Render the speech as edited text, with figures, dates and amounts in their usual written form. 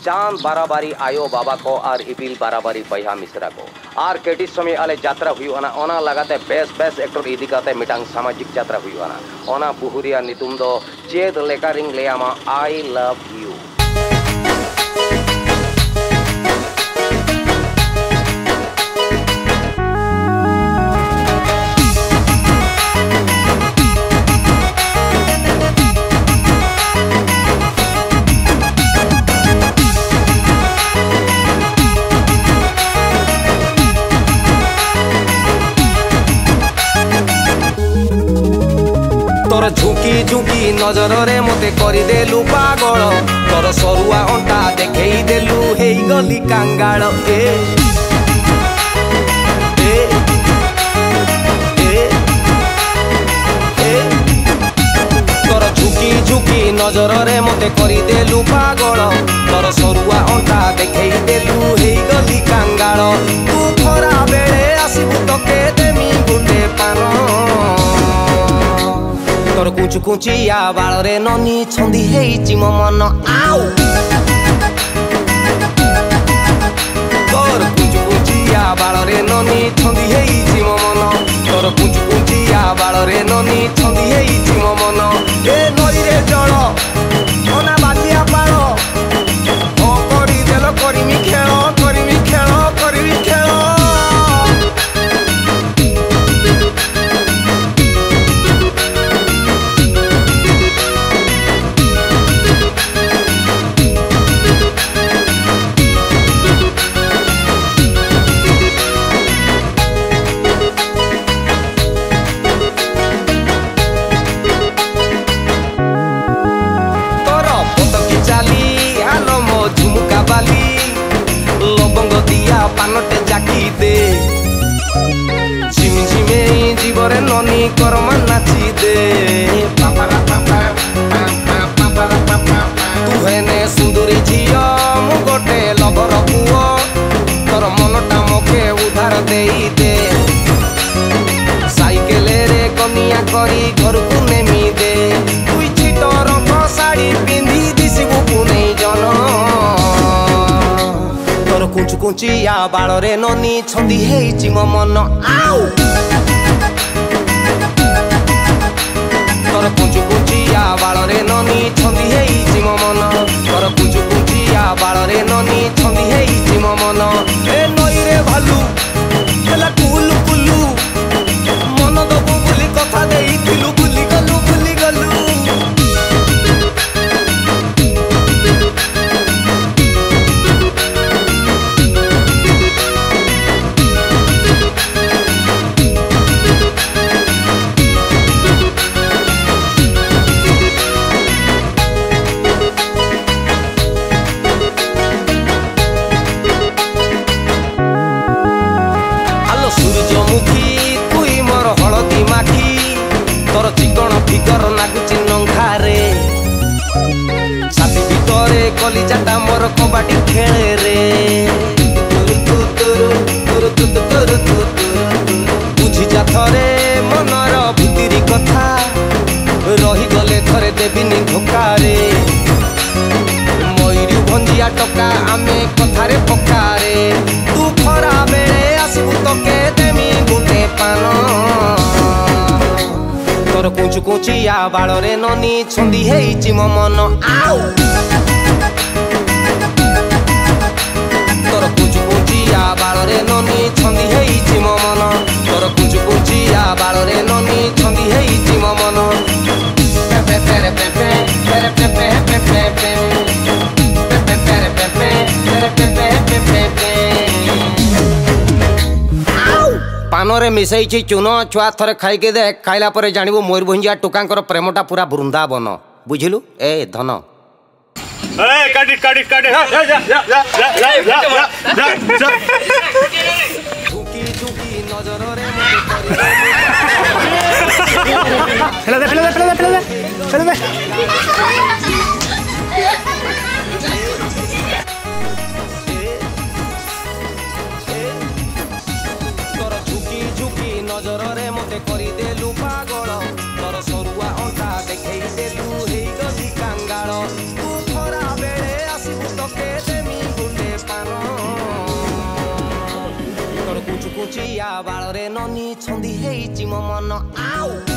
चांद बाराबारी आयो बाबा को और इपिल बाराबारी बया मिश्रा को और केटी समय आले यात्रा हुई ओना लगाते बेस बेस एक्टर इदी काते मिटांग सामाजिक यात्रा हुई ओना बुहुरिया नितुम दो चेद लेकारिंग लेयामा आई लव यू। तोर झुकी झुकी नजर रे मते करी देलु पागल तोर सरुआ अंटा देखई देलु हेई गली कांगाल ए ए ए ए तोर झुकी झुकी नजर रे मते करी देलु पागल तोर सरुआ अंटा देखई देलु हेई गली कांगाल तू खरा बेले आसीबु तके देमी गुंडे पानो तोर कुछ कुचिया बाल रे ननी छंदी हेइची मो मन आउ तोर कुछ कुचिया बाल रे ननी छंदी हेइची मो मन तोर कुछ कुचिया बाल रे ननी छंदी हेइची मो मन ए नई रे जळ ओना बातिया पाळ ओ करी देलो करिमी खेळ करिमी खेळ करिमी खेळ पानटे जाकी दे झिमी झिमे जीवरे ननी करमा नाची दे तू हेने सुंदरी झियो मु गोटे लभर पुओ तोर मनटा मोके उधार देई दे साइकेल रे कनिया करी घर को नेमी दे तुई छिटर साड़ी पिंधी दिसबु पुनै जन कुछ कुचिया बाल रे ननी छंदी हेइची मो मन आउ तोर कुछ कुचिया बाल रे ननी छंदी हेइची मो मन तोर कुछ कुचिया बाल रे ननी छंदी हेइची मो मन ए नई रे भालू एला कुलु कुलु मन दबु बुली कथा देइथिलु बुली गलु बुली गलु फिकर नागुची नंखारे छाती भितरे कलिजाटा मोर कबाडी खेले रे बुझी जा थरे मनर भितरी कथा रही गले थरे देबिनी धोकारे मयूरी भंजिया टका आमे कथारे पकारे तू खरा बेले आसीबु तके देमी गुटे पानो तोर कुछ कुचिया बाल रे ननी छंदी हेइची मो मन आउ तोर कुछ कुचिया बाल रे ननी छंदी हेइची मो मन तोर कुछ कुचिया बाल रे ननी छंदी हेइची मो मन पे पे पे पे पे पे पे पे पे पानरे मिसई चून छुआ थरे खाइके दे खाइला परे जानिबो मयूरभंजिया टोकांकर प्रेमटा पूरा वृंदावन बुझिलु ए धन ए काटी काटी काटी झुकी झुकी नजर रे फेला दे फेला दे फेला दे फेला दे नजर रे मते करी देलु पागल तोर सरुआ अंटा देखई देलु हेई गली कांगाल तू खरा बेले आसीबु तके କୁଞ୍ଚିଆ ବାଳରେ ନନି ଛନ୍ଦି ହେଇଛି ମୋ ମନ। ଆଉ